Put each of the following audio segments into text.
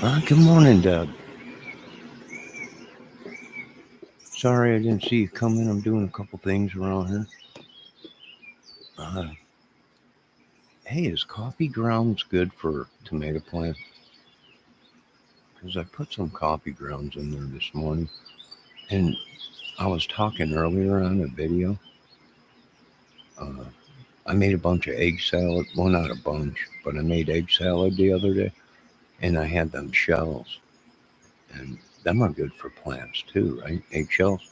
Good morning, Deb. Sorry I didn't see you come in. I'm doing a couple things around here. Uh, hey, is coffee grounds good for tomato plants? Because I put some coffee grounds in there this morning. And I was talking earlier on a video. Uh, I made a bunch of egg salad. Well, not a bunch, but I made egg salad the other day. And I had them shells. And them are good for plants too, right? Eggshells.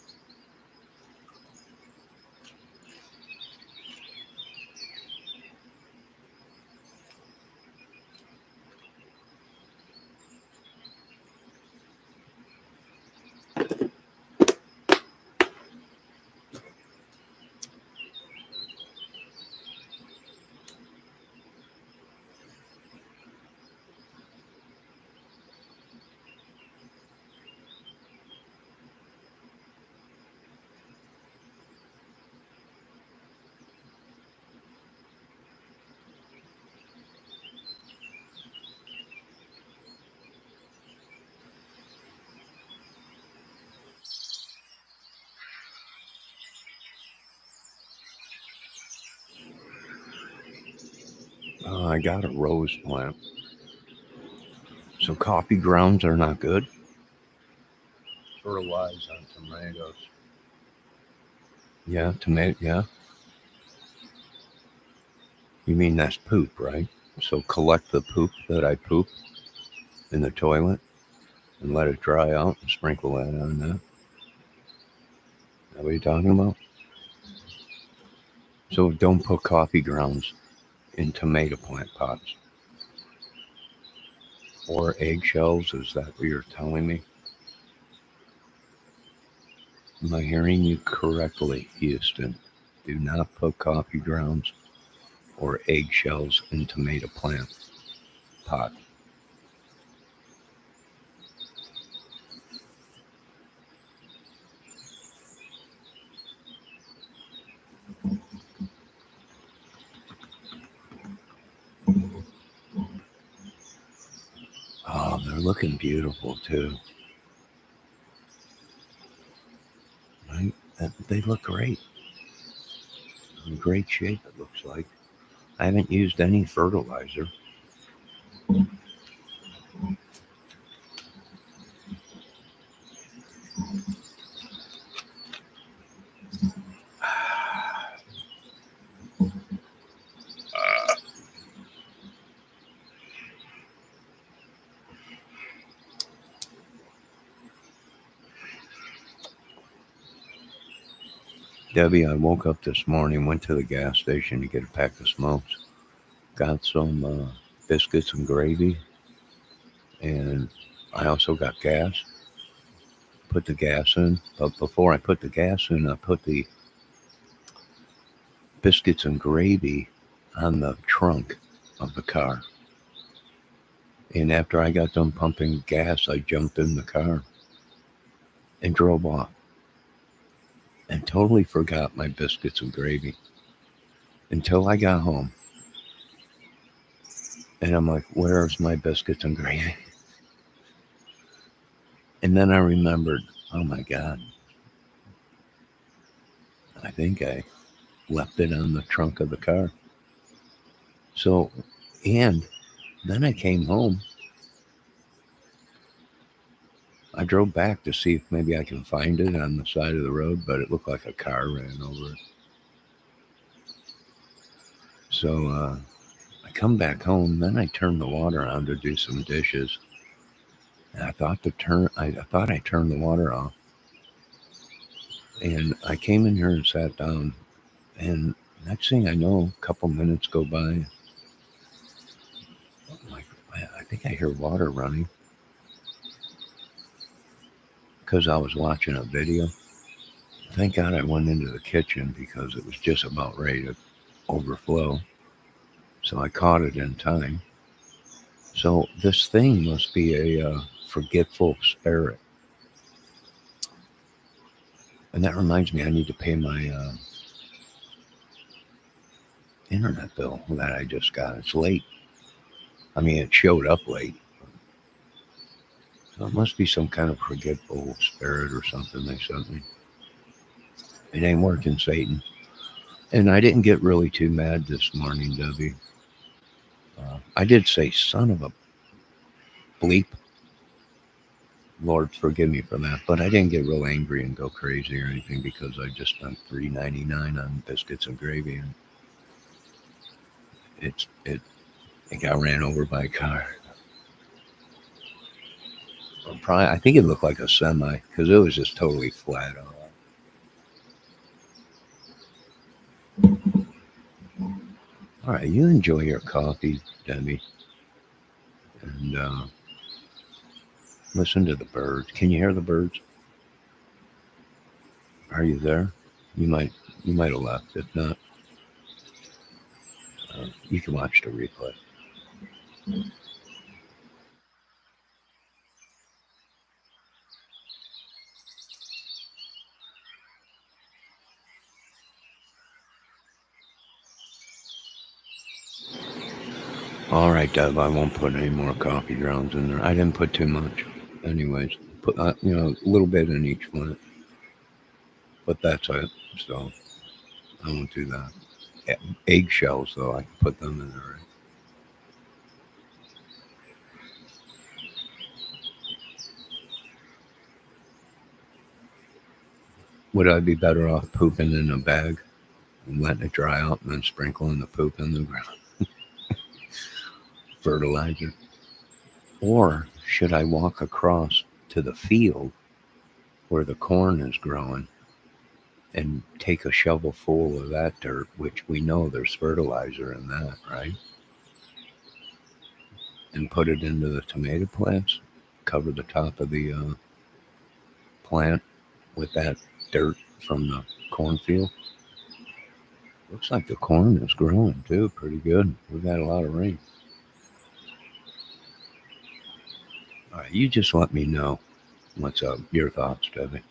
I got a rose plant. So coffee grounds are not good. Fertilize on tomatoes. Yeah, tomato. Yeah, you mean that's poop, right? So collect the poop that I poop in the toilet and let it dry out and sprinkle that on that. Is that what you're talking about? So don't put coffee grounds in tomato plant pots or eggshells. Is that what you're telling me? Am I hearing you correctly, Houston? Do not put coffee grounds or eggshells in tomato plant pot. Oh, they're looking beautiful too, right? They look great. In great shape, it looks like. I haven't used any fertilizer. Debbie, I woke up this morning, went to the gas station to get a pack of smokes, got some biscuits and gravy, and I also got gas. Put the gas in, but before I put the gas in, I put the biscuits and gravy on the trunk of the car. And after I got done pumping gas, I jumped in the car and drove off and totally forgot my biscuits and gravy until I got home. And I'm like, where's my biscuits and gravy? And then I remembered, oh my God, I think I left it on the trunk of the car. So, and then I came home. I drove back to see if maybe I can find it on the side of the road, but it looked like a car ran over it. So I come back home. Then I turned the water on to do some dishes. And I thought I turned the water off. And I came in here and sat down. And next thing I know, a couple minutes go by. I'm like, I think I hear water running because I was watching a video. Thank God I went into the kitchen because it was just about ready to overflow. So I caught it in time. So this thing must be a forgetful spirit. And that reminds me, I need to pay my internet bill that I just got. It's late. I mean, it showed up late. So it must be some kind of forgetful spirit or something they sent me. It ain't working, Satan. And I didn't get really too mad this morning, Debbie. I did say son of a bleep. Lord, forgive me for that. But I didn't get real angry and go crazy or anything because I just spent $3.99 on biscuits and gravy, and it got ran over by a car. Probably, I think it looked like a semi because it was just totally flat on. All right, you enjoy your coffee, Debbie, and listen to the birds. Can you hear the birds? Are you there? You might you might have left. If not, you can watch the replay. All right, Deb. I won't put any more coffee grounds in there. I didn't put too much, anyways. Put a little bit in each one, but that's it. So I won't do that. Eggshells, though, I can put them in there. Right? Would I be better off pooping in a bag and letting it dry out and then sprinkling the poop in the ground? Fertilizer? Or should I walk across to the field where the corn is growing and take a shovel full of that dirt, which we know there's fertilizer in that, right? And put it into the tomato plants, cover the top of the plant with that dirt from the cornfield. Looks like the corn is growing too, pretty good. We've had a lot of rain. All right, you just let me know what's up. Your thoughts, Debbie.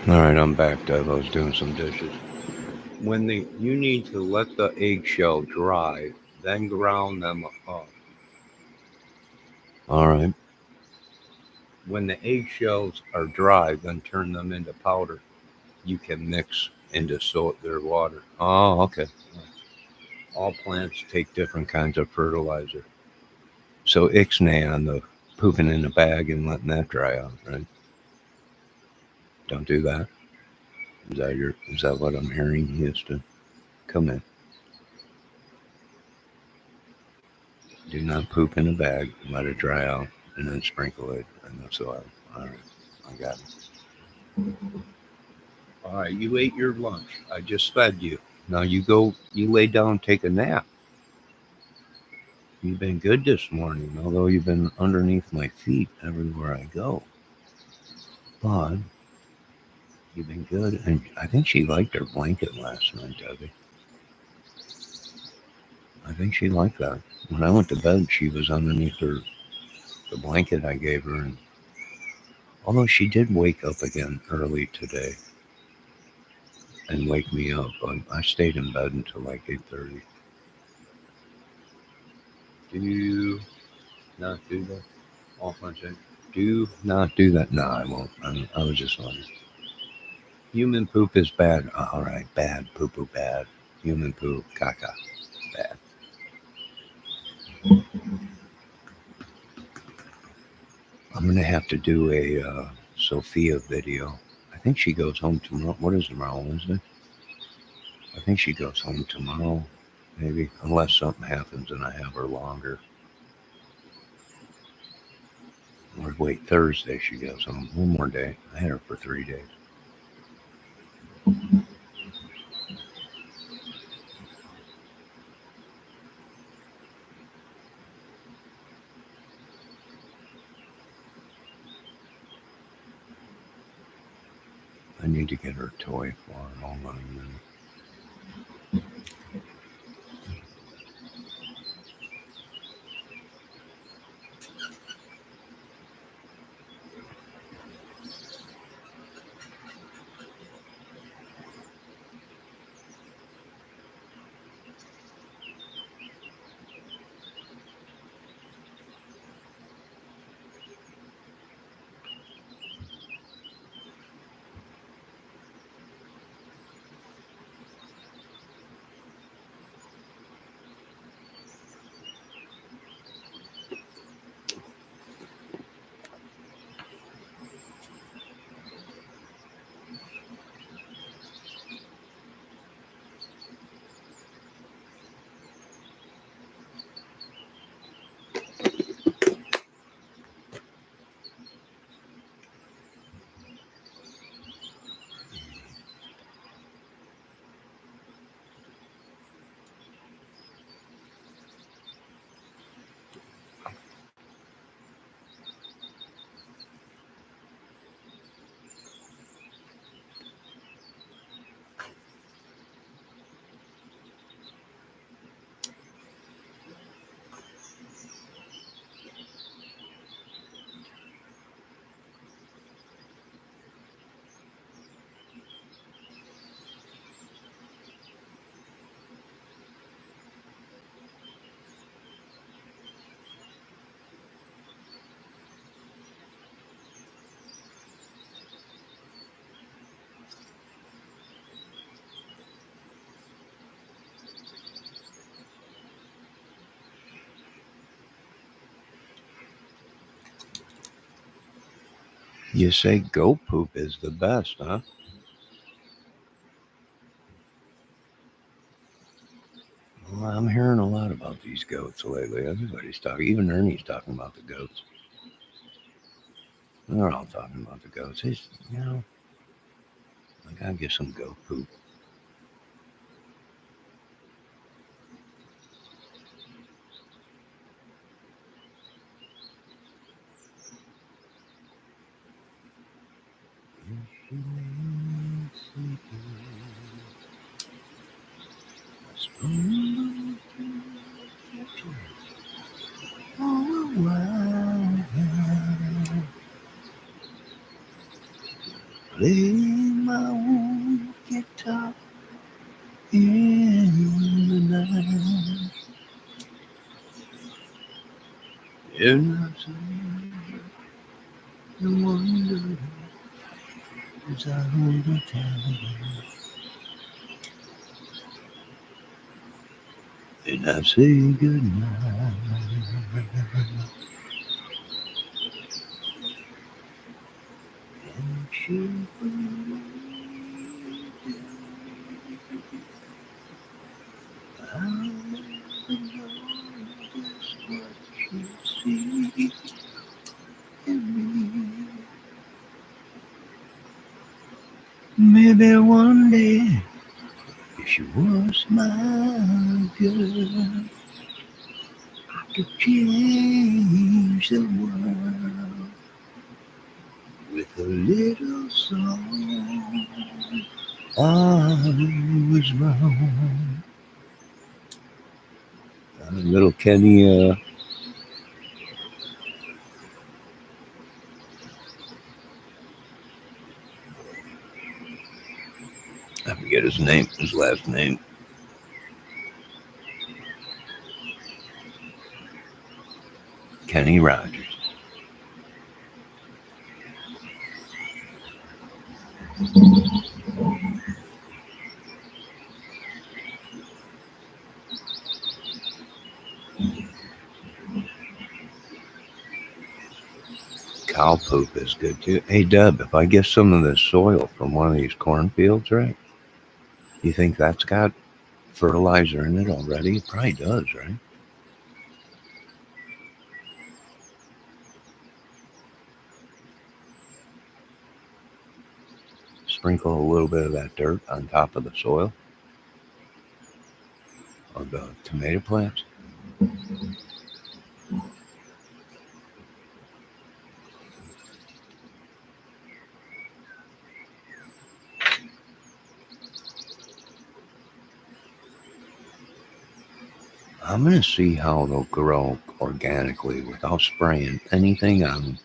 All right, I'm back, Deb. I was doing some dishes. You need to let the eggshell dry, then ground them up. All right. When the eggshells are dry, then turn them into powder. You can mix into their water. Oh, okay. All plants take different kinds of fertilizer. So ixnay on the pooping in a bag and letting that dry out, right? Don't do that. Is that what I'm hearing? He has to come in. Do not poop in a bag. Let it dry out, and then sprinkle it in the soil. All right, I got it. All right, you ate your lunch. I just fed you. Now you go. You lay down, take a nap. You've been good this morning, although you've been underneath my feet everywhere I go. But you've been good, and I think she liked her blanket last night, Debbie. I think she liked that. When I went to bed, she was underneath the blanket I gave her, and although she did wake up again early today and wake me up, I stayed in bed until like 8:30. Do you not do that? Off my check. Do not do that. No, I won't. I was just wondering. Human poop is bad. All right, bad. Poo poo bad. Human poop, caca, bad. I'm gonna have to do a Sophia video. I think she goes home tomorrow. What is tomorrow, Wednesday? I think she goes home tomorrow, maybe, unless something happens and I have her longer. Or wait, Thursday she goes home. One more day. I had her for 3 days. I need to get her a toy for her. Hold on a minute. You say goat poop is the best, huh? Well, I'm hearing a lot about these goats lately. Everybody's talking. Even Ernie's talking about the goats. They're all talking about the goats. I gotta get some goat poop. my own guitar in the night. And I say, no wonder as I hold her tight. And I say goodnight. And she I'll never know just what she sees in me. Maybe one day, if she was my girl, I could change the world with a little song. I was wrong. Little Kenny, I forget his name, his last name. Kenny Rogers. Cow poop is good too. Hey, Dub, if I get some of this soil from one of these cornfields, right? You think that's got fertilizer in it already? It probably does, right? Sprinkle a little bit of that dirt on top of the soil of the tomato plants. I'm going to see how they'll grow organically without spraying anything on them.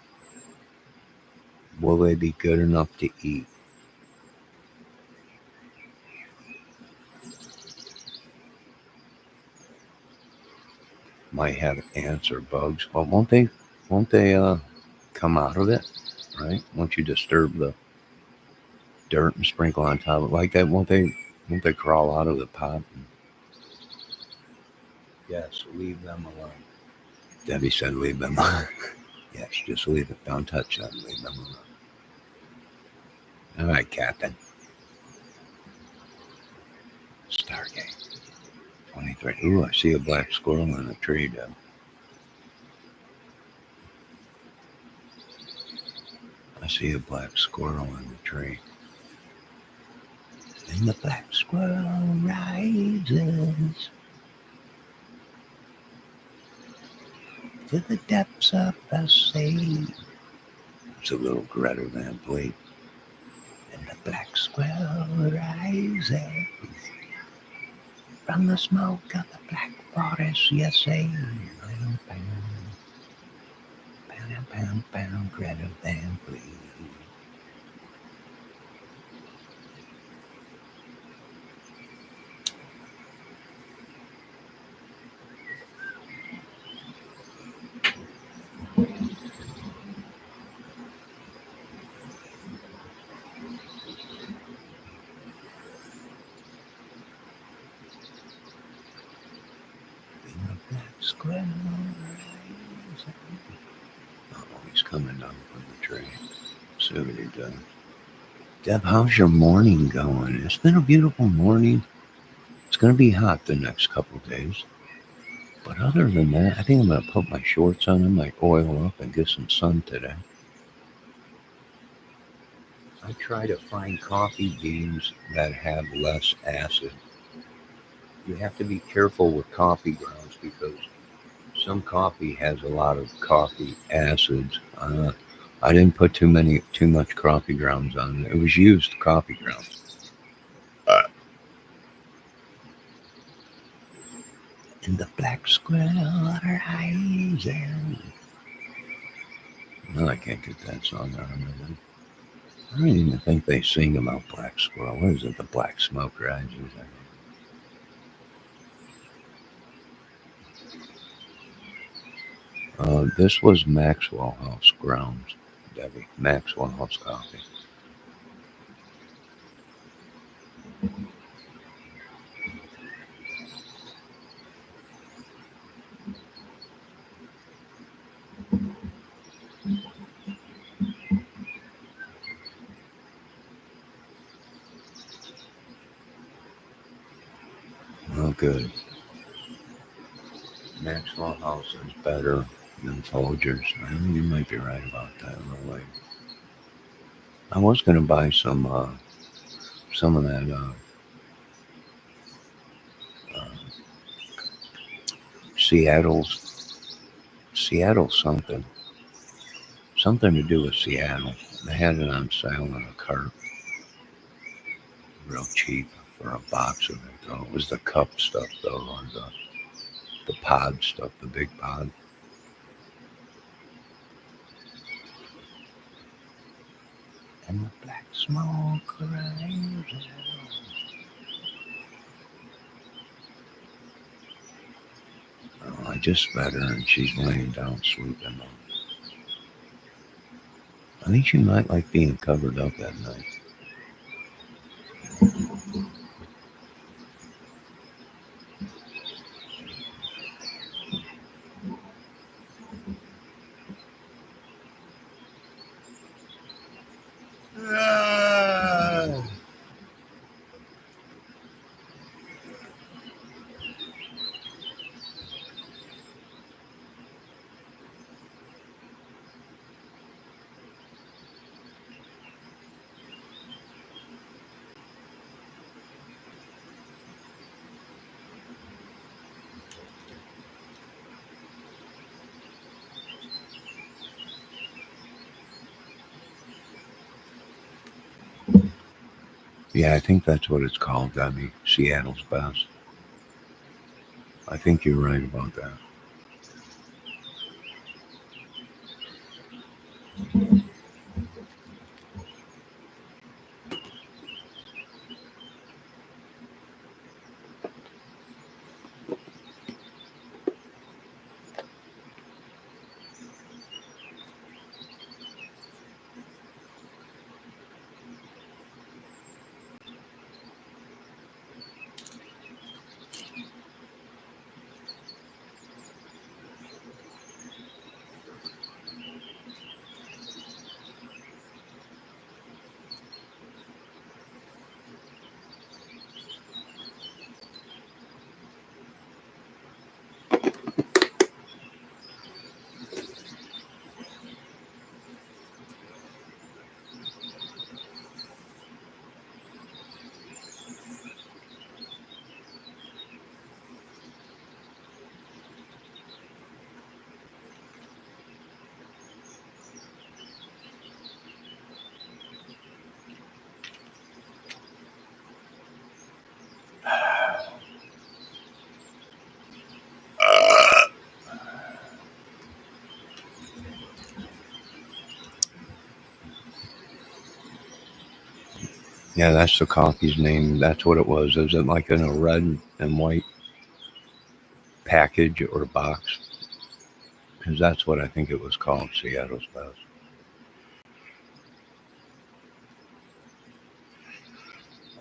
Will they be good enough to eat? Might have ants or bugs, but won't they? Won't they come out of it? Right? Once you disturb the dirt and sprinkle on top of it like that, won't they? Won't they crawl out of the pot? Yes, leave them alone. Debbie said, "Leave them alone." Yes, just leave it. Don't touch them. Leave them alone. All right, Captain. Stargate 23. Ooh, I see a black squirrel in a tree, Deb. I see a black squirrel in the tree. And the black squirrel rises to the depths of the sea. It's a little Greta Van Fleet. And the black squirrel rises from the smoke of the black forest, yes, say. Pound, pound, pound, pound, Greta Van Fleet. And the black squirrel rises. Oh, he's coming down from the tree. See what he does. Deb, how's your morning going? It's been a beautiful morning. It's going to be hot the next couple of days. But other than that, I think I'm going to put my shorts on and my oil up and get some sun today. I try to find coffee beans that have less acid. You have to be careful with coffee grounds because some coffee has a lot of coffee acids. I didn't put too much coffee grounds on it. It was used coffee grounds. And the black squirrel rises. No, I can't get that song out of my head. I don't even think they sing about black squirrel. What is it? The black smoke rises. This was Maxwell House grounds, Debbie. Maxwell House coffee. Oh, good. Maxwell House is better than Folgers. I think you might be right about that. Really. I was gonna buy some of that uh, Seattle's Seattle something to do with Seattle. They had it on sale in a cart, real cheap for a box of it. Though it was the cup stuff though, or the pod stuff, the big pod. And the black smoke rises. Oh, I just fed her and she's laying down sleeping. I think she might like being covered up at night. Yeah, I think that's what it's called, Debbie. Seattle's best. I think you're right about that. Yeah, that's the coffee's name. That's what it was. Is it like in a red and white package or box? Because that's what I think it was called, Seattle's best.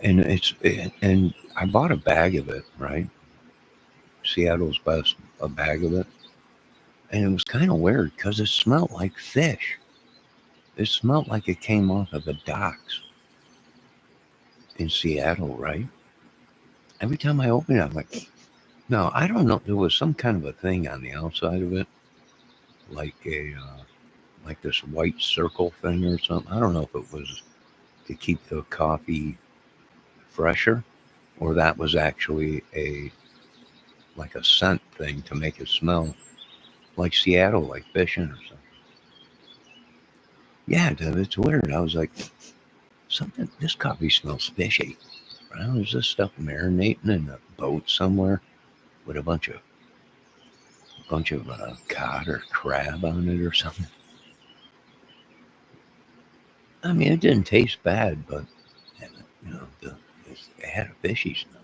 And I bought a bag of it, right? Seattle's best, a bag of it, and it was kind of weird because it smelled like fish. It smelled like it came off of the docks in Seattle, right? Every time I opened it, I'm like, no, I don't know. There was some kind of a thing on the outside of it, like like this white circle thing or something. I don't know if it was to keep the coffee fresher, or that was actually a like a scent thing to make it smell like Seattle, like fishing or something. Yeah, dude, it's weird. I was like, something. This coffee smells fishy. Well, is this stuff marinating in a boat somewhere with a bunch of cod or crab on it or something? I mean, it didn't taste bad, but you know, it had a fishy smell.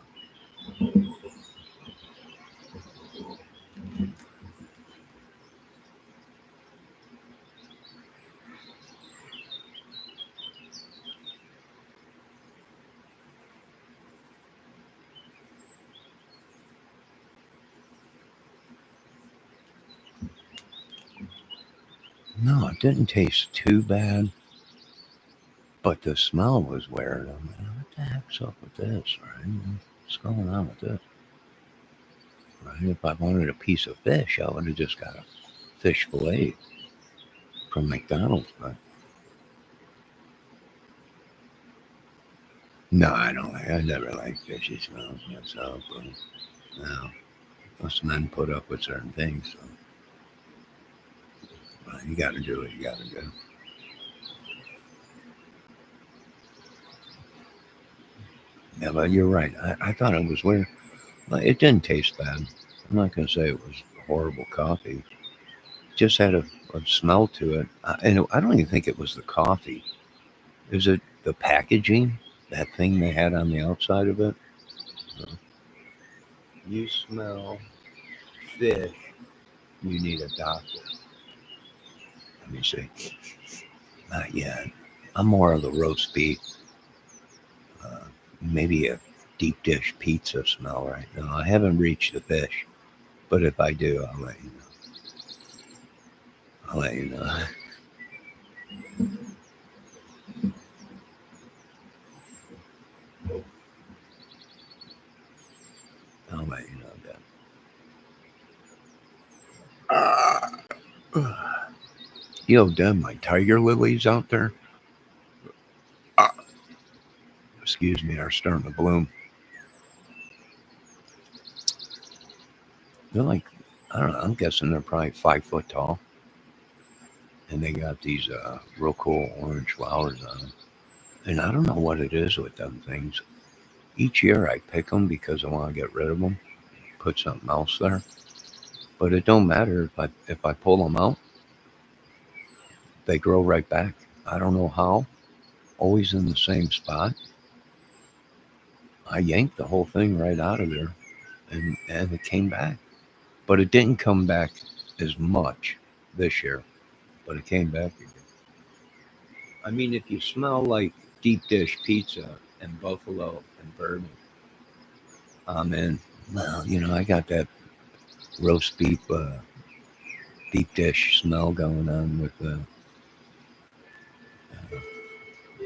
No, it didn't taste too bad, but the smell was weird. I'm like, what the heck's up with this, right? What's going on with this? Right? If I wanted a piece of fish, I would have just got a fish fillet from McDonald's. But no, I don't. I never liked fishy smells myself. But no, us men put up with certain things. So you got to do what you got to do. Yeah, but you're right. I thought it was weird. Like, it didn't taste bad. I'm not going to say it was horrible coffee. Just had a smell to it. And I don't even think it was the coffee. Is it the packaging? That thing they had on the outside of it? So, you smell fish, you need a doctor. Let me see. Not yet. I'm more of the roast beef. Uh, Maybe a deep dish pizza smell right now. I haven't reached the fish, but if I do, I'll let you know. I'll let you know. I'll let you know, Deb. Yo, Deb, my tiger lilies out there, excuse me, are starting to bloom. They're like, I don't know, I'm guessing they're probably 5 foot tall. And they got these real cool orange flowers on them. And I don't know what it is with them things. Each year I pick them because I want to get rid of them, put something else there. But it don't matter if I pull them out, they grow right back. I don't know how. Always in the same spot. I yanked the whole thing right out of there, and it came back. But it didn't come back as much this year. But it came back again. I mean, if you smell like deep dish pizza and buffalo and bourbon, I'm in. Well, I got that roast beef deep dish smell going on with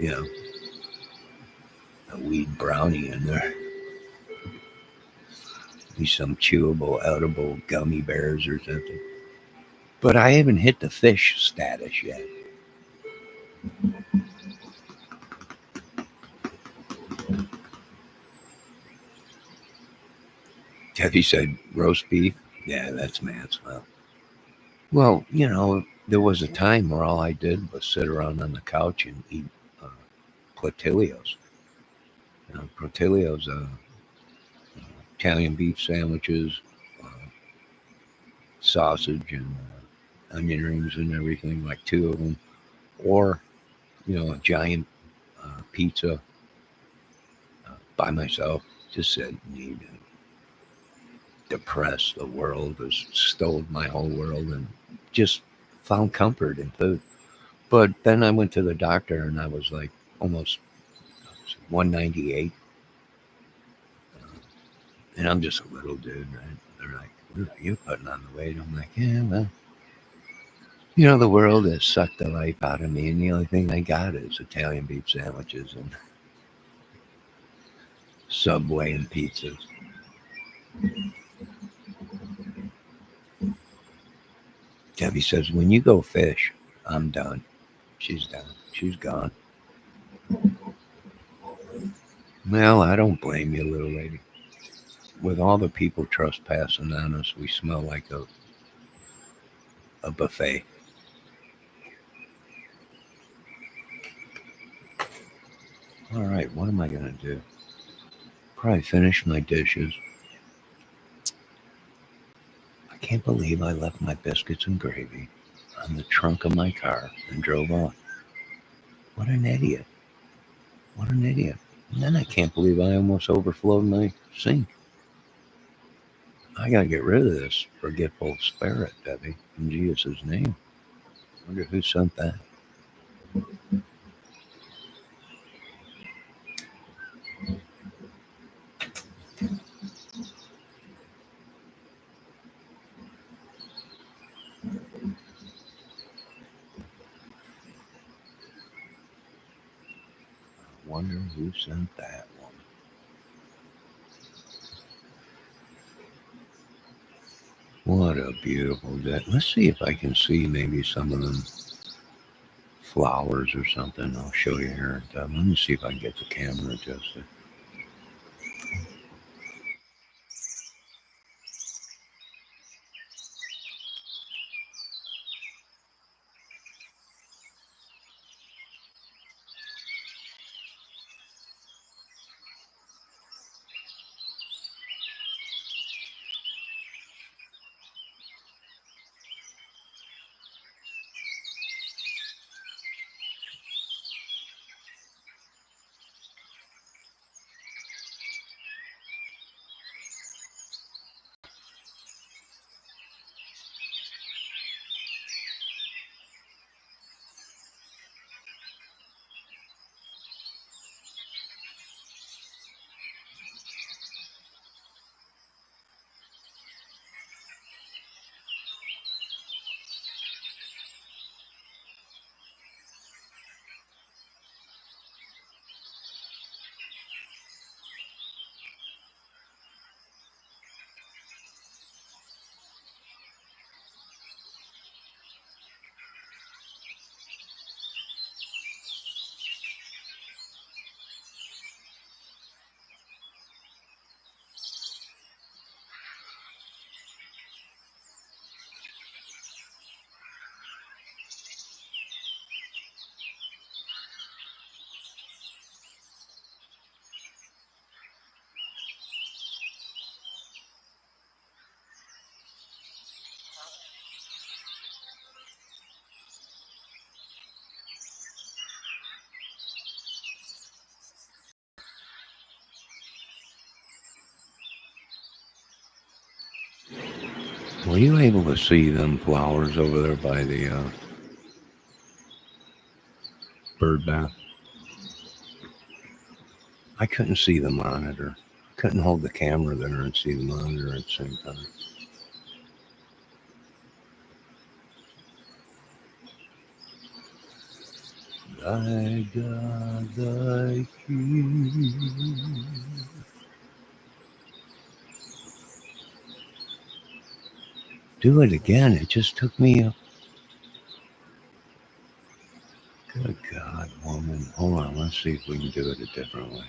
you know, a weed brownie in there. Be some chewable, edible gummy bears or something. But I haven't hit the fish status yet. Have you said roast beef? Yeah, that's man smell. Well, there was a time where all I did was sit around on the couch and eat uh, Portillo's. Portillo's, Italian beef sandwiches, uh, sausage and onion rings and everything, like two of them, or a giant pizza by myself. Just sit and eat and depressed. The world has stole my whole world, and just found comfort in food. But then I went to the doctor and I was like almost 198, and I'm just a little dude, right? They're like, "What are you putting on the weight?" I'm like, "Yeah, well, the world has sucked the life out of me, and the only thing I got is Italian beef sandwiches and Subway and pizzas." Debbie says, "When you go fish, I'm done." She's done. She's gone. Well, I don't blame you, little lady. With all the people trespassing on us, we smell like a buffet. All right, what am I going to do? Probably finish my dishes. I can't believe I left my biscuits and gravy on the trunk of my car and drove off. What an idiot. What an idiot. And then I can't believe I almost overflowed my sink. I got to get rid of this forgetful spirit, Debbie, in Jesus' name. I wonder who sent that. I wonder who sent that one. What a beautiful day. Let's see if I can see maybe some of them flowers or something. I'll show you here. Let me see if I can get the camera adjusted. Were you able to see them flowers over there by the bird bath? I couldn't see the monitor. Couldn't hold the camera there and see the monitor at the same time. Thy God, thy King. Do it again. It just took me a good God, woman. Hold on. Let's see if we can do it a different way.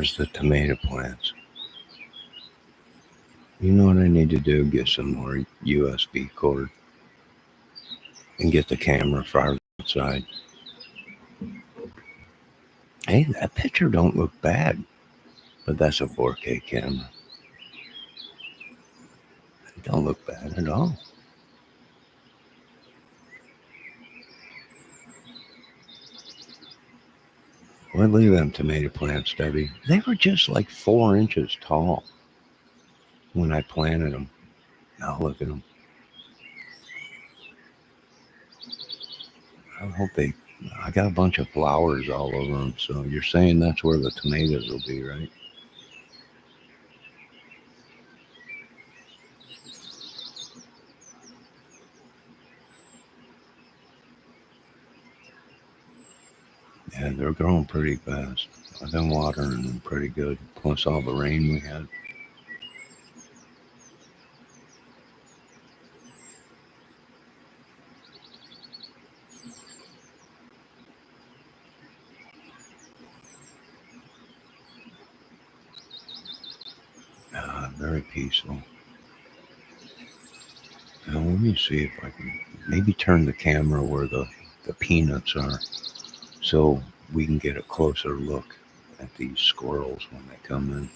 There's the tomato plants. You know what I need to do? Get some more USB cord and get the camera farther outside. Hey, that picture don't look bad, but that's a 4K camera. It don't look bad at all. Well, look at them tomato plants, Debbie. They were just like 4 inches tall when I planted them. Now look at them. I hope they. I got a bunch of flowers all over them, so you're saying that's where the tomatoes will be, right? Yeah, they're growing pretty fast. I've been watering them pretty good, plus all the rain we had. Very peaceful. Now, let me see if I can maybe turn the camera where the peanuts are so we can get a closer look at these squirrels when they come in.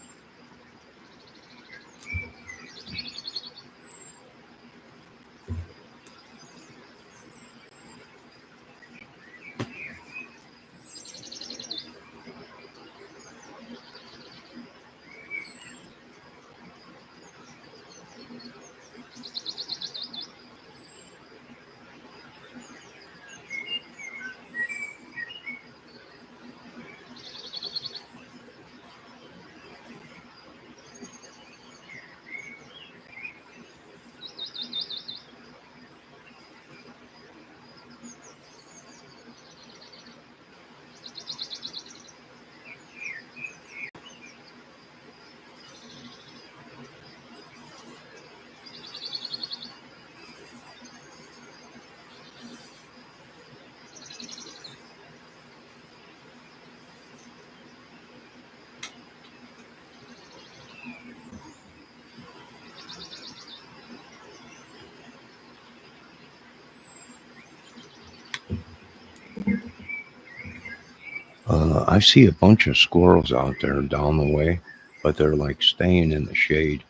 I see a bunch of squirrels out there down the way, but they're like staying in the shade.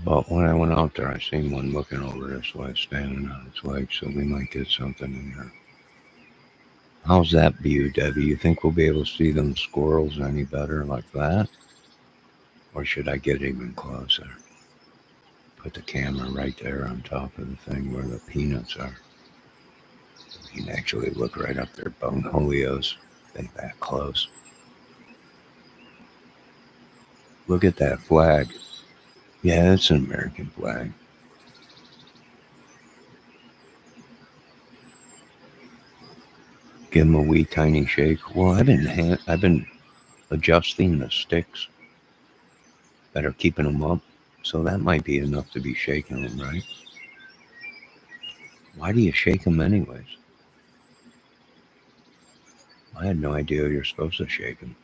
But when I went out there, I seen one looking over this way, standing on its legs, so we might get something in there. How's that view, Debbie? You think we'll be able to see them squirrels any better like that? Or should I get even closer? Put the camera right there on top of the thing where the peanuts are. You can actually look right up their boneholios. They that close. Look at that flag. Yeah, it's an American flag. Give them a wee tiny shake. Well, I've been adjusting the sticks that are keeping them up, so that might be enough to be shaking them, right? Why do you shake them anyways? I had no idea you're supposed to shake them.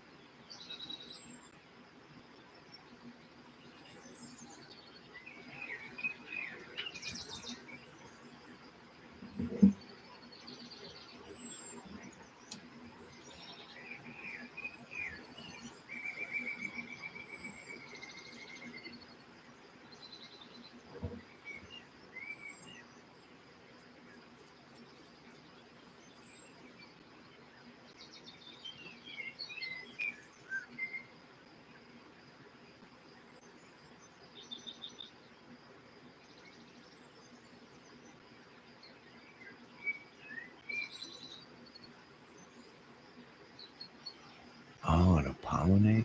Oh, to pollinate?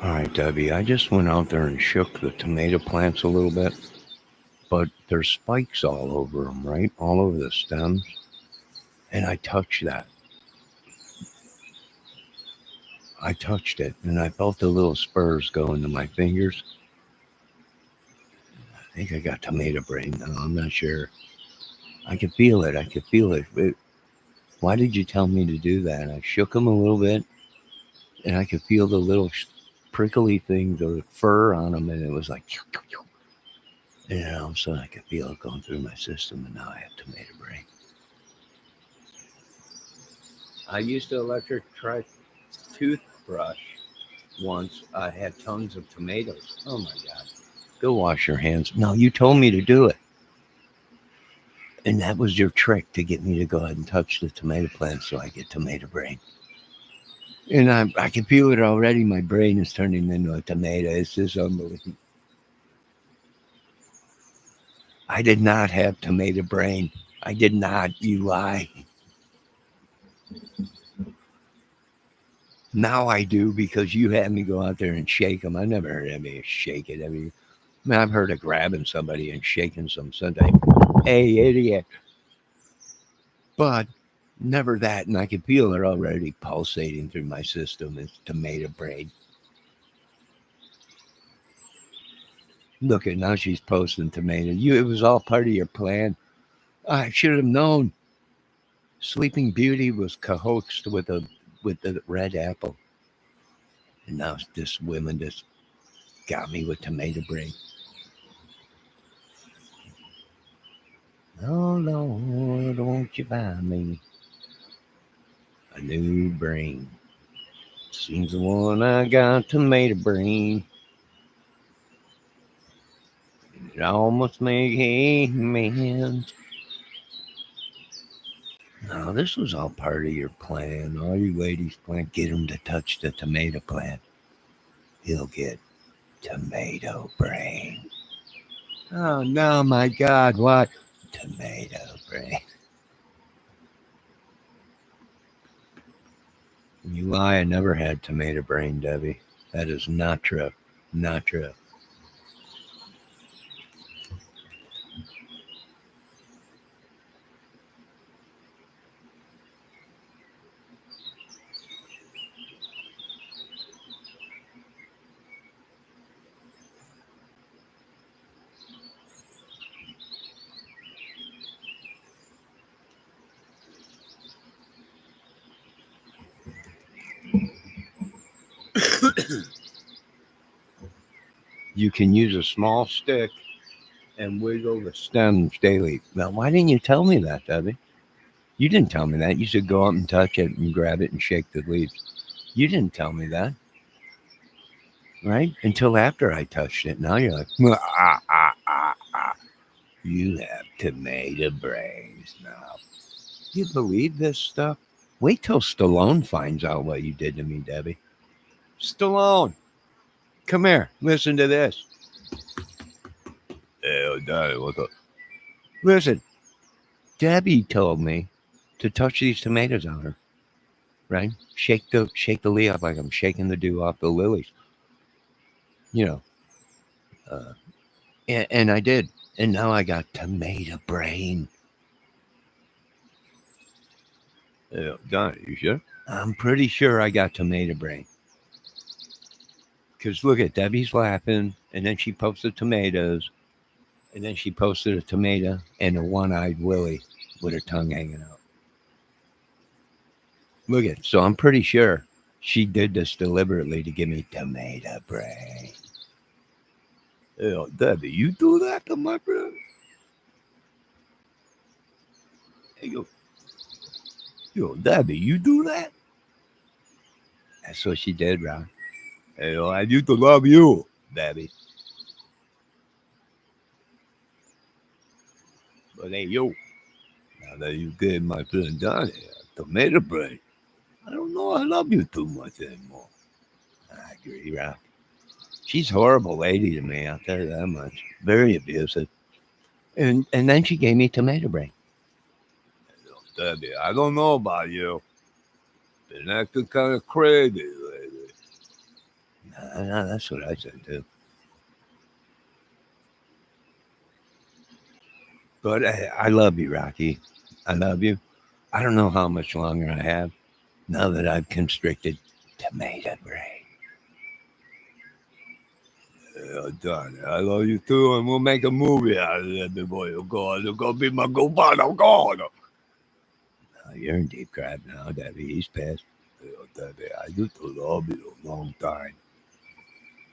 All right, Debbie, I just went out there and shook the tomato plants a little bit, but there's spikes all over them, right? All over the stems. And I touched that. I touched it and I felt the little spurs go into my fingers. I think I got tomato brain now. I'm not sure. I could feel it. I could feel it. Why did you tell me to do that? I shook them a little bit and I could feel the little prickly things or the fur on them. And it was like, and then all of a sudden I could feel it going through my system. And now I have tomato brain. I used to electric toothbrush once. I had tons of tomatoes. Oh my God. Go wash your hands. No, you told me to do it. And that was your trick to get me to go ahead and touch the tomato plant so I get tomato brain. And I can feel it already. My brain is turning into a tomato. It's just unbelievable. I did not have tomato brain. I did not. You lie. Now I do because you had me go out there and shake them. I never heard anybody shake it. I mean, I've heard of grabbing somebody and shaking some Sunday. Hey, idiot. But never that. And I can feel it already pulsating through my system. It's tomato brain. Look at now she's posting tomato. It was all part of your plan. I should have known. Sleeping Beauty was coaxed with the red apple. And now this woman just got me with tomato brain. Oh Lord, won't you buy me a new brain? Seems the one I got tomato brain. It almost make amen. No, this was all part of your plan. All you ladies plan, get him to touch the tomato plant. He'll get tomato brain. Oh no, my God, what? Tomato brain. You lie, I never had tomato brain, Debbie. That is not true. Not true. You can use a small stick and wiggle the stems daily. Now, why didn't you tell me that, Debbie? You didn't tell me that. You said go out and touch it and grab it and shake the leaves. You didn't tell me that, right? Until after I touched it. Now you're like, ah, ah, ah, ah. You have tomato brains now. You believe this stuff? Wait till Stallone finds out what you did to me, Debbie. Stallone, come here. Listen to this. Hey, Daddy, what's up? Listen, Debbie told me to touch these tomatoes on her, right? Shake the leaf up like I'm shaking the dew off the lilies, you know. Uh, and I did, and now I got tomato brain. Donnie, you sure? I'm pretty sure I got tomato brain. Because look at Debbie's laughing, and then she posted tomatoes, and then she posted a tomato and a one-eyed Willie with her tongue hanging out. Look at, so I'm pretty sure she did this deliberately to give me tomato brain. Debbie, you do that to my friend? Hey, Debbie, you do that? That's what she did, Ron. Hey, I used to love you, Debbie. But hey, now that you gave my friend Donnie a tomato brain, I don't know I love you too much anymore. I agree, Ron. She's a horrible lady to me, I'll tell you that much. Very abusive. And then she gave me tomato brain. Debbie, I don't know about you. Been acting kind of crazy lately. That's what I said too. But I love you, Rocky. I love you. I don't know how much longer I have now that I've constricted tomato brain. Darn it. I love you too, and we'll make a movie out of that boy. Oh, God. It's going to be my go-bad. Oh, God. You're in deep crap now, Debbie. He's pissed. Debbie, I used to love you a long time.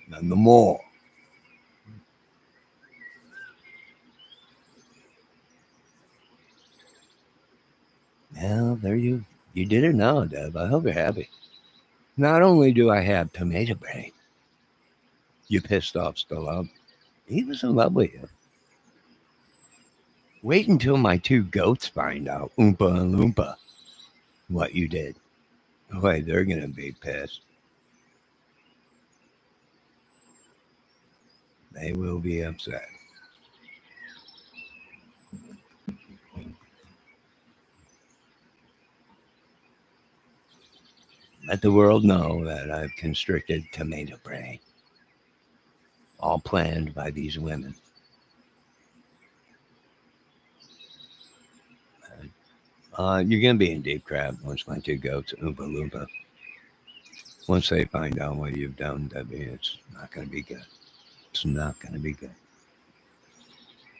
Not no more. Well, there you did it now, Deb. I hope you're happy. Not only do I have tomato brain, you pissed off Stallone. He was in love with you. Wait until my two goats find out, Oompa and Loompa, what you did. Boy, they're going to be pissed. They will be upset. Let the world know that I've constricted tomato brain. All planned by these women. You're going to be in deep crap once my two goats, Oompa Loompa. Once they find out what you've done, Debbie, it's not going to be good. It's not going to be good.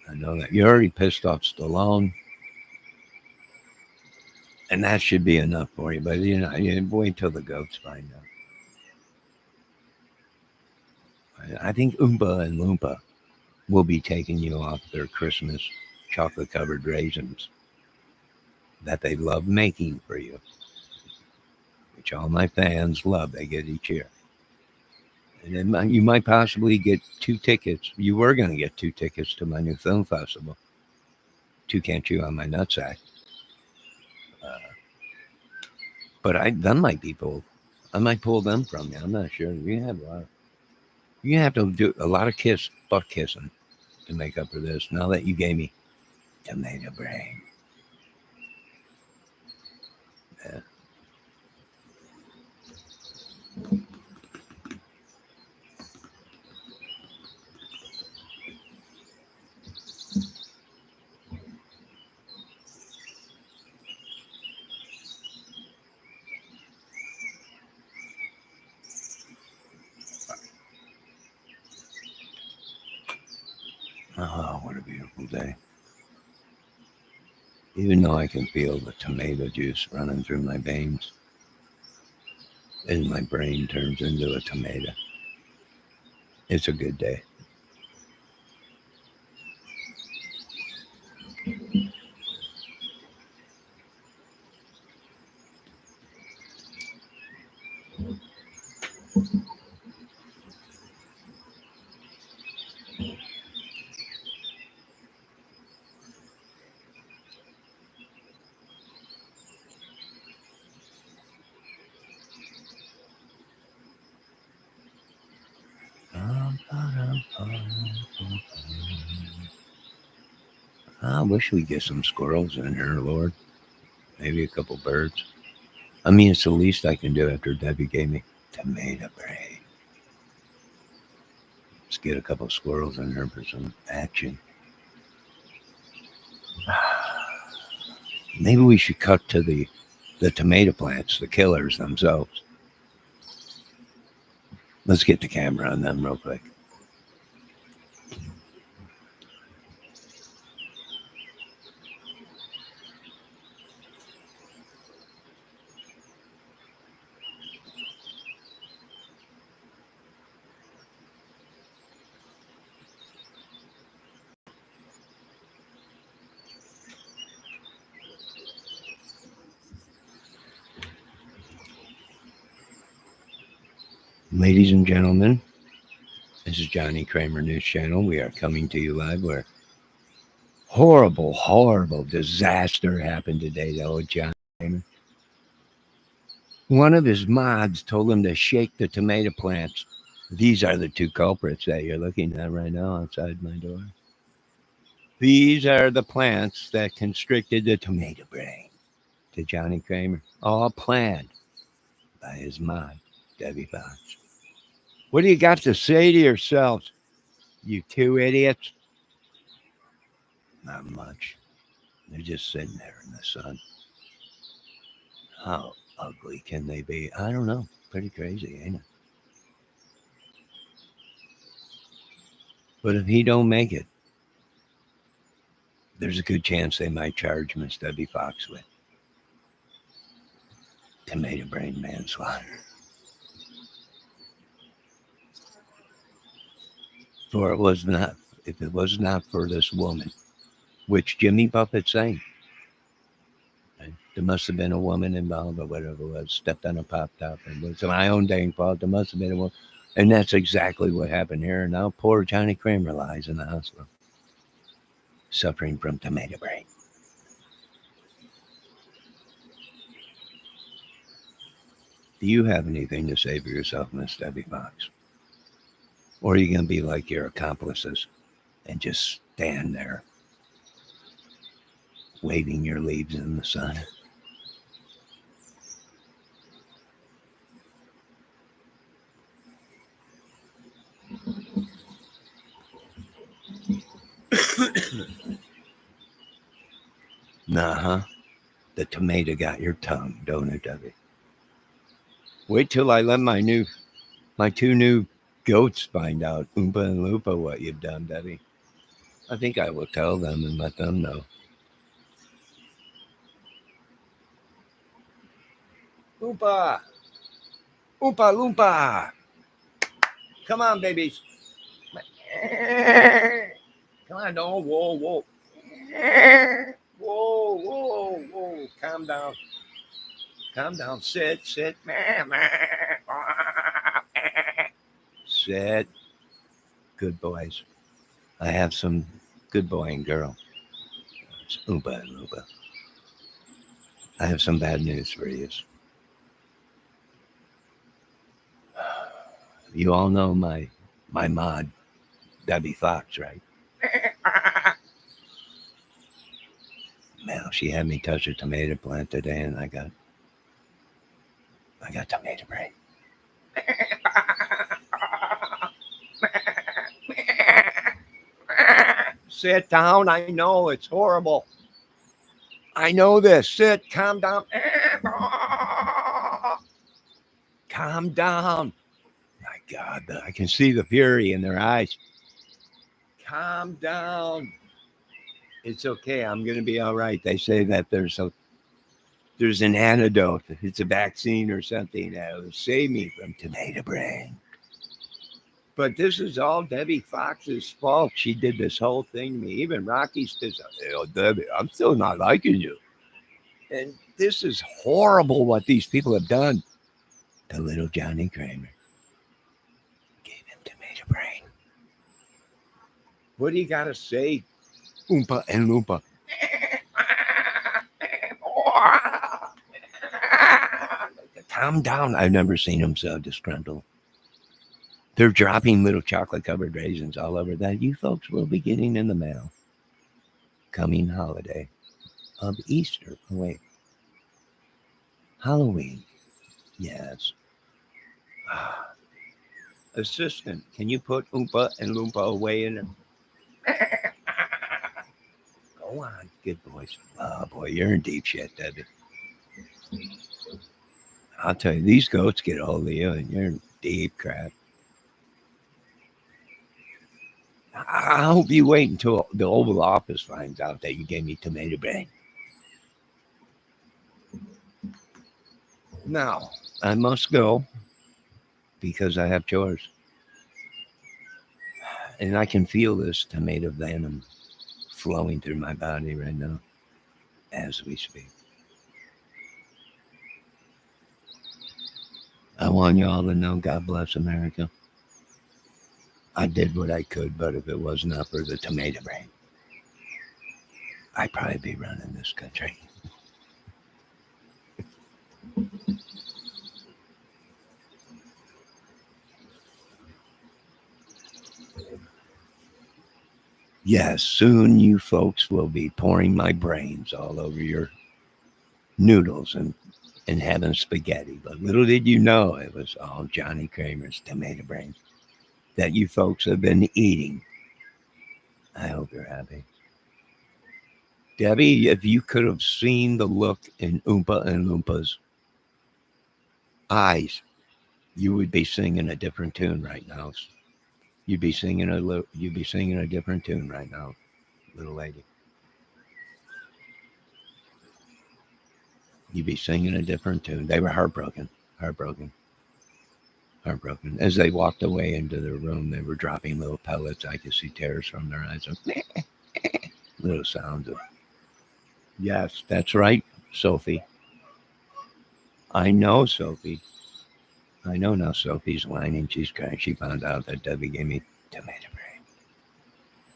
I know that. You already pissed off Stallone. And that should be enough for you, but you wait till the goats find out. I think Oompa and Loompa will be taking you off their Christmas chocolate covered raisins that they love making for you, which all my fans love. They get each year. And then you might possibly get 2 tickets. You were going to get 2 tickets to my new film festival. 2 Can't Chew on My Nutsack. But that might be pulled. I might pull them from you. I'm not sure. You have to do a lot of butt kissing to make up for this. Now that you gave me tomato brain. Yeah. Oh, what a beautiful day. Even though I can feel the tomato juice running through my veins, and my brain turns into a tomato. It's a good day. I wish we'd get some squirrels in here, Lord. Maybe a couple birds. I mean, it's the least I can do after Debbie gave me tomato brain. Let's get a couple squirrels in here for some action. Maybe we should cut to the tomato plants, the killers themselves. Let's get the camera on them real quick. Ladies and gentlemen, this is Johnny Kramer News Channel. We are coming to you live where horrible, horrible disaster happened today, though, Johnny Kramer. One of his mods told him to shake the tomato plants. These are the 2 culprits that you're looking at right now outside my door. These are the plants that constricted the tomato brain to Johnny Kramer. All planned by his mod, Debbie Fox. What do you got to say to yourselves, you two idiots? Not much. They're just sitting there in the sun. How ugly can they be? I don't know. Pretty crazy, ain't it? But if he don't make it, there's a good chance they might charge Miss Debbie Fox with tomato brain manslaughter. For it was not, if it was not for this woman, which Jimmy Buffett sang, there must have been a woman involved or whatever it was, stepped on a pop top and was my own dang fault. There must have been a woman. And that's exactly what happened here. And now poor Johnny Kramer lies in the hospital, suffering from tomato brain. Do you have anything to say for yourself, Miss Debbie Fox? Or are you going to be like your accomplices and just stand there waving your leaves in the sun? Nah, huh? The tomato got your tongue, don't it, Debbie? Wait till I let my two new goats find out, Oompa and Loompa, what you've done, Debbie. I think I will tell them and let them know. Oompa! Oompa Loompa! Come on, babies. Come on, no, whoa, whoa. Whoa, whoa, whoa. Calm down. Calm down. Sit. Sit. Good boys. I have some good boy and girl. It's Oompa and Loompa. I have some bad news for you. You all know my mod, Debbie Fox, right? Well, she had me touch a tomato plant today, and I got tomato brain. Sit down. I know it's horrible. I know this. Sit. Calm down. Calm down. My God, I can see the fury in their eyes. Calm down. It's okay. I'm going to be all right. They say that there's an antidote. It's a vaccine or something that will save me from tomato brain. But this is all Debbie Fox's fault. She did this whole thing to me. Even Rocky says, "Oh, Debbie, I'm still not liking you." And this is horrible what these people have done to little Johnny Kramer. Gave him tomato brain. What do you got to say, Oompa and Loompa? Calm down. I've never seen him so disgruntled. They're dropping little chocolate-covered raisins all over that you folks will be getting in the mail. Coming holiday of Easter. Oh, wait. Halloween. Yes. Assistant, can you put Oompa and Loompa away in it? Go on. Good boys. Oh, boy, you're in deep shit, Debbie. I'll tell you, these goats get a hold of you, and you're in deep crap. I hope you wait until the Oval Office finds out that you gave me tomato brain. Now, I must go because I have chores. And I can feel this tomato venom flowing through my body right now as we speak. I want you all to know God bless America. I did what I could, but if it was not for the tomato brain, I'd probably be running this country. Yes, soon you folks will be pouring my brains all over your noodles and and having spaghetti. But little did you know it was all Johnny Kramer's tomato brains that you folks have been eating. I hope you're happy. Debbie, if you could have seen the look in Oompa and Loompa's eyes, you would be singing a different tune right now. You'd be singing a different tune right now, little lady. You'd be singing a different tune. They were heartbroken, heartbroken, heartbroken. As they walked away into their room, they were dropping little pellets. I could see tears from their eyes. Little sounds of, yes, that's right, Sophie. I know, Sophie. I know now Sophie's whining. She's crying. She found out that Debbie gave me tomato brain.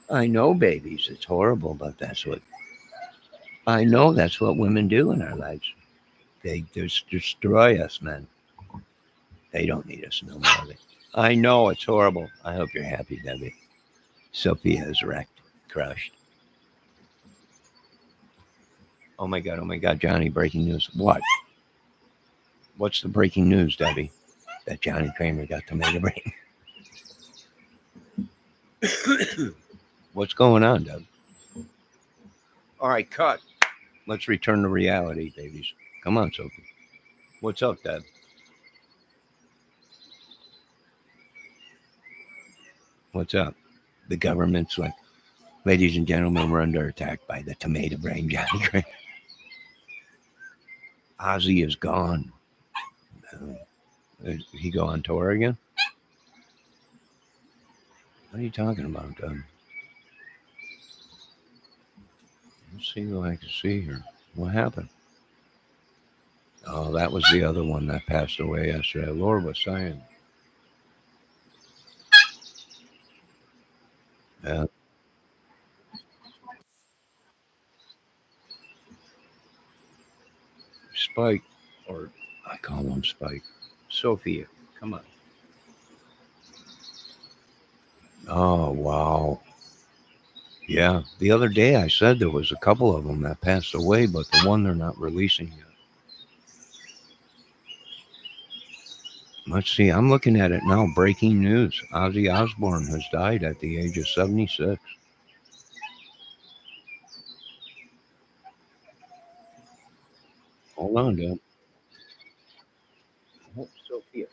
I know, babies. It's horrible, but I know that's what women do in our lives. They just destroy us, men. They don't need us no more. I know it's horrible. I hope you're happy, Debbie. Sophia is wrecked, crushed. Oh my God, Johnny, breaking news. What? What's the breaking news, Debbie? That Johnny Kramer got tomato brain. What's going on, Deb? All right, cut. Let's return to reality, babies. Come on, Sophie. What's up, Deb? What's up? The government's like, ladies and gentlemen, we're under attack by the tomato brain Johnny Kramer. Ozzy is gone. Did he go on tour again? What are you talking about, Deb? Let's see what I can see here. What happened? Oh, that was the other one that passed away yesterday. Laura was saying. Yeah, Spike, or I call him Spike. Sophia, come on. Oh, wow. Yeah, the other day I said there was a couple of them that passed away, but the one they're not releasing yet. Let's see. I'm looking at it now. Breaking news: Ozzy Osbourne has died at the age of 76. Hold on, Dad. Oh, Sophia,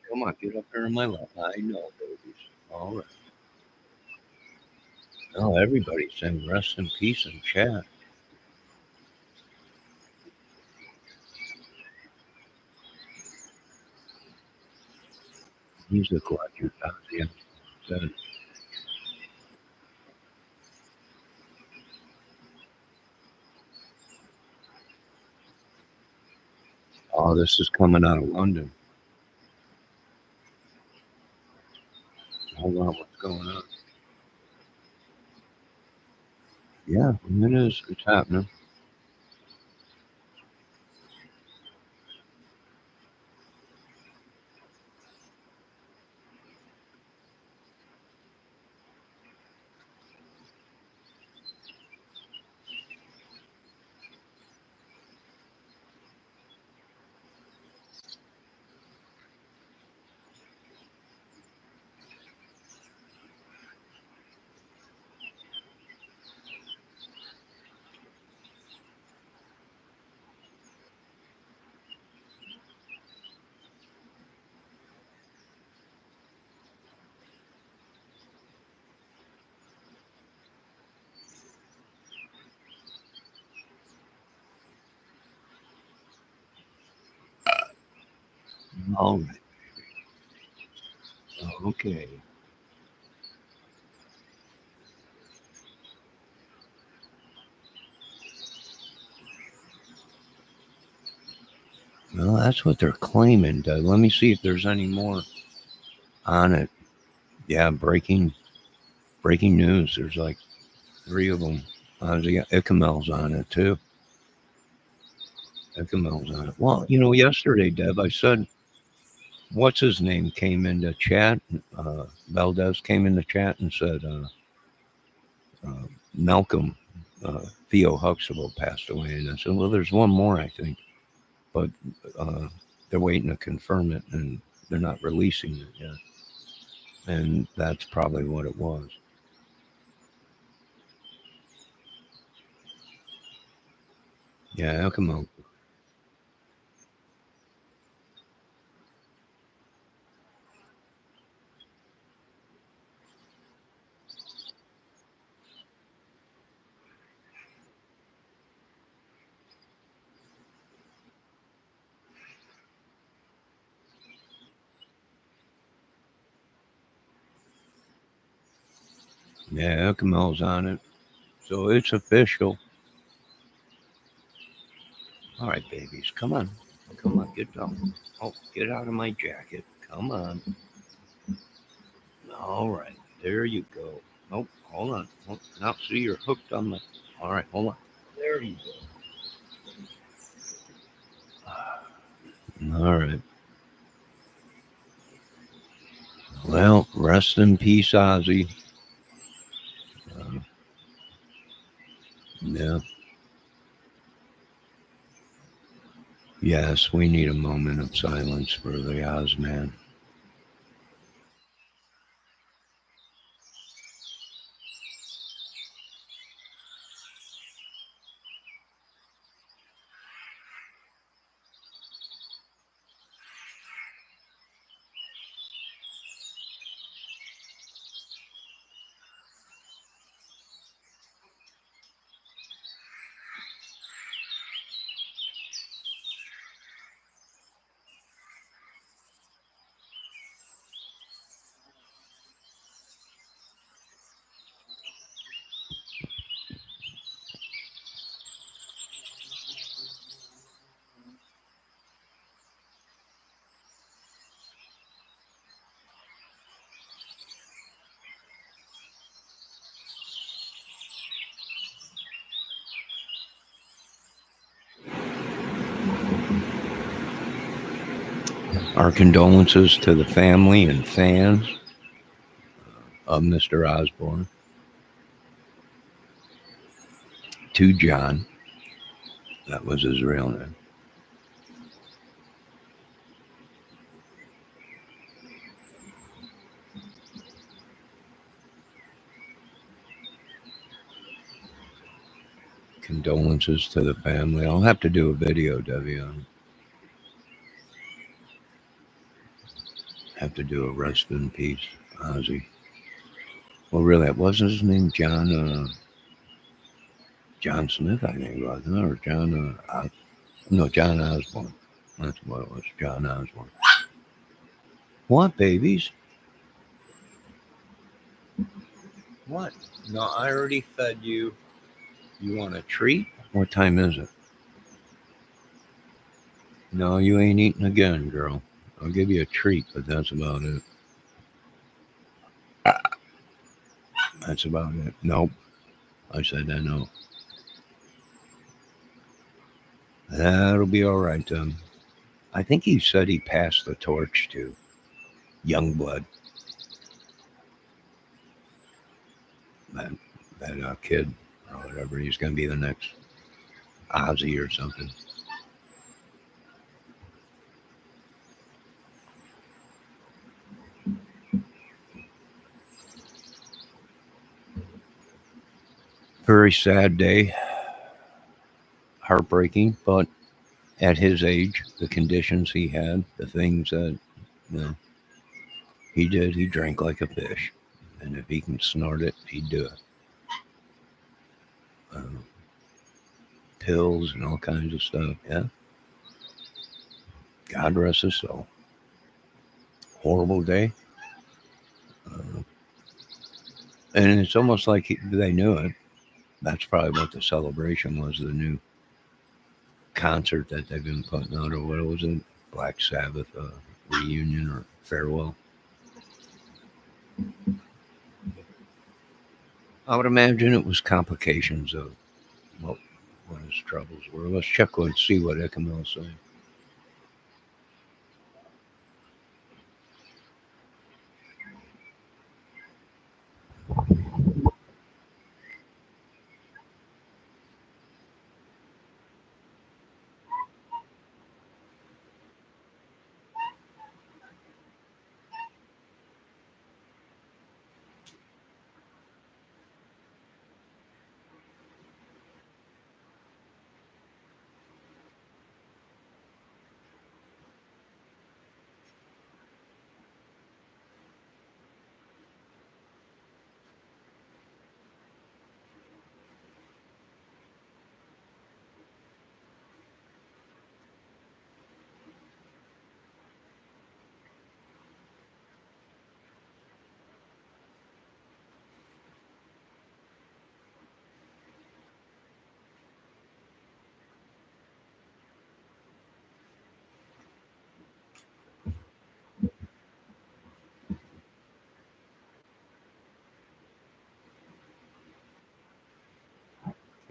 come on, get up here in my lap. I know, babies. All right. Oh, everybody's saying rest in peace in chat. Music legend, Ozzy said. Oh, this is coming out of London. Hold on, what's going on? Yeah, it is. It's happening. All right. Okay. Well, that's what they're claiming. Let me see if there's any more on it. Yeah, breaking news. There's like three of them. Icamel's on it too. Icamel's on it. Well, yesterday, Deb, I said, what's his name came into chat. Valdez came into chat and said, Malcolm. Theo Huxtable passed away, and I said, "Well, there's one more, I think, but uh, they're waiting to confirm it, and they're not releasing it yet." And that's probably what it was. Yeah, Eskimo. Yeah, Eskimo's on it, so it's official. All right, babies, come on, come on, get down. Oh, get out of my jacket. Come on. All right, there you go. Oh, hold on. Oh, now, see, you're hooked on the. All right, hold on. There you go. All right. Well, rest in peace, Ozzy. Uh, yeah. Yes, we need a moment of silence for the Ozman. Our condolences to the family and fans of Mr. Osborne, to John. That was his real name. Condolences to the family. I'll have to do a video, Debbie, on have to do a rest in peace, Ozzy. Well, really, it wasn't his name John John Smith, I think, wasn't it? Or John no, John Osborne. That's what it was, John Osborne. What, babies? What? No, I already fed you. You want a treat? What time is it? No, you ain't eating again, girl. I'll give you a treat, but that's about it. That's about it. Nope. I said that no. That'll be all right then. I think he said he passed the torch to Youngblood, that that kid or whatever. He's going to be the next Ozzy or something. Very sad day, heartbreaking, but at his age, the conditions he had, the things that you know, he did, he drank like a fish, and if he can snort it, he'd do it. Uh, Pills and all kinds of stuff. Yeah, God rest his soul. Horrible day, uh, and it's almost like they knew it. That's probably what the celebration was. The new concert that they've been putting out, or what was it? Black Sabbath reunion or farewell. I would imagine it was complications of what, what his troubles were. Let's check and see what Ekamel's saying.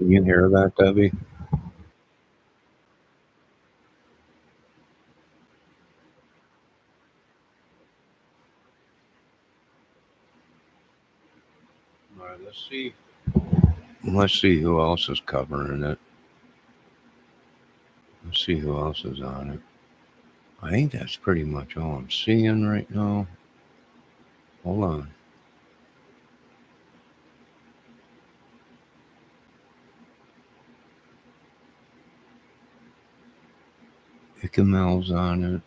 Can you hear that, Debbie? All right, let's see. Let's see who else is covering it. Let's see who else is on it. I think that's pretty much all I'm seeing right now. Hold on. Ikamel's on it.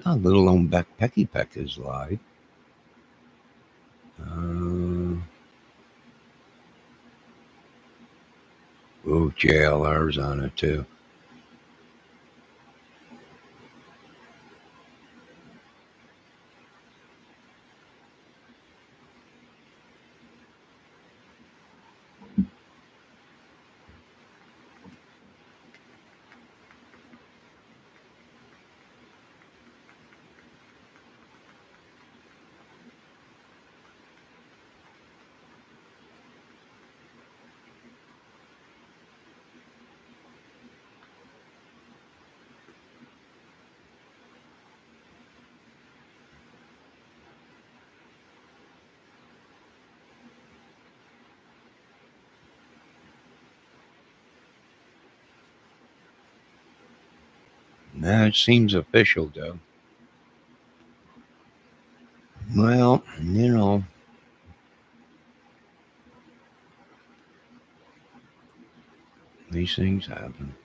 Oh, little old Pecky Peck is live. Uh, JLR's on it too. That seems official, though. Well, these things happen.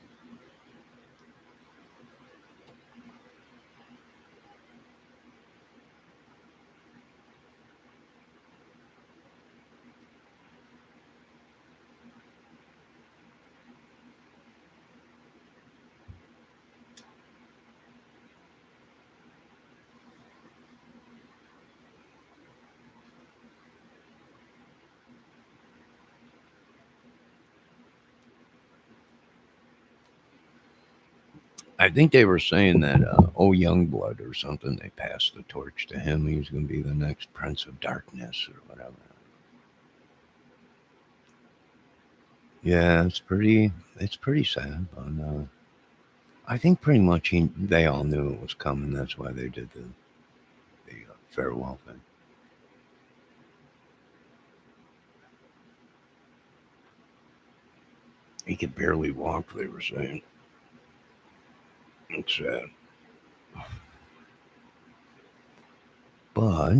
I think they were saying that Youngblood or something, they passed the torch to him. He's going to be the next Prince of Darkness or whatever. Yeah, it's pretty sad, but I think pretty much they all knew it was coming. That's why they did the farewell thing. He could barely walk. They were saying it's sad, but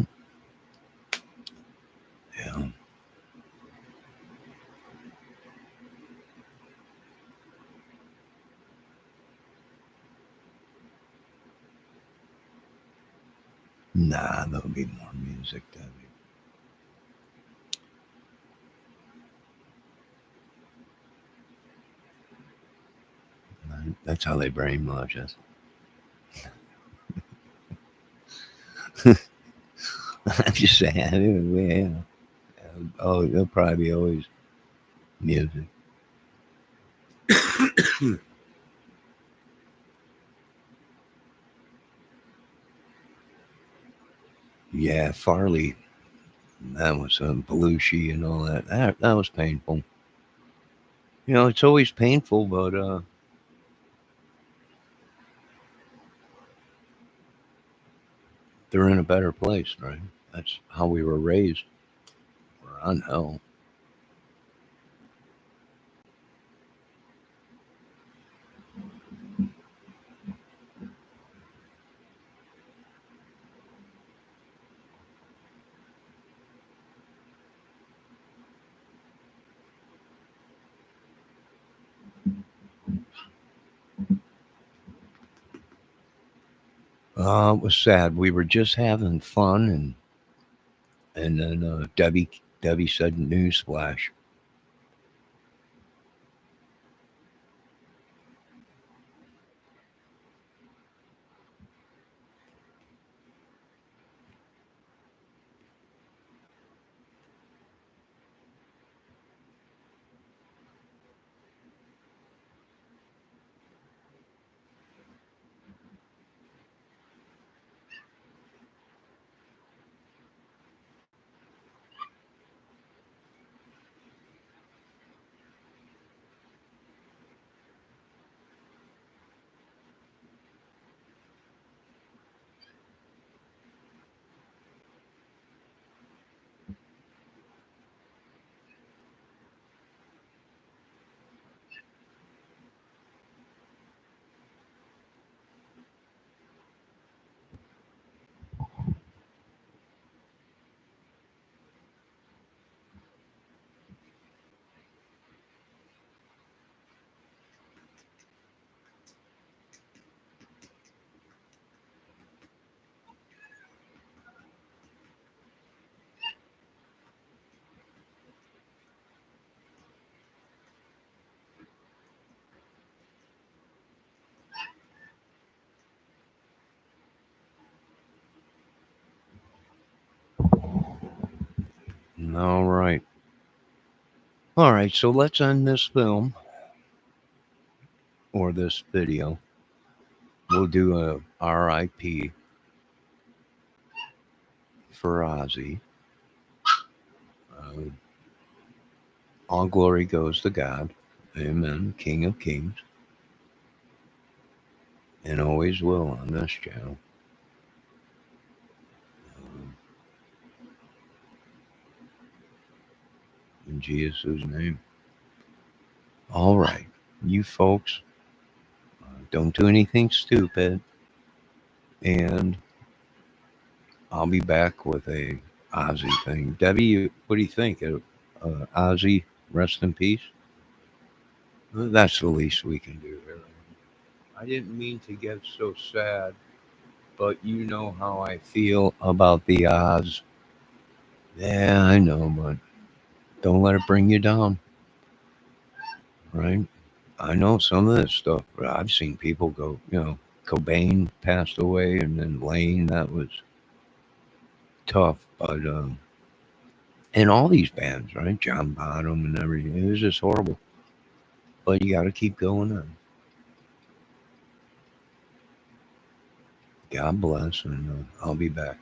yeah, nah, there'll be more music. That's how they brainwash us. I'm just saying, yeah. Oh, there'll probably be always music. Yeah, Farley, that was Belushi and all that. That was painful. It's always painful, but they're in a better place, right? That's how we were raised. We're on hell. It was sad. We were just having fun, and then Debbie said newsflash. All right. All right. So let's end this film or this video. We'll do a RIP for Ozzy. Uh, all glory goes to God. Amen. King of Kings. And always will on this channel. In Jesus' name. All right. You folks, don't do anything stupid. And I'll be back with a Ozzy thing. Debbie, what do you think? Ozzy, rest in peace? That's the least we can do here. I didn't mean to get so sad, but you know how I feel about the Oz. Yeah, I know, but don't let it bring you down, right? I know some of this stuff, but I've seen people go, Cobain passed away, and then Lane, that was tough. But, and all these bands, right? John Bonham and everything. It was just horrible. But you got to keep going on. God bless, and I'll be back.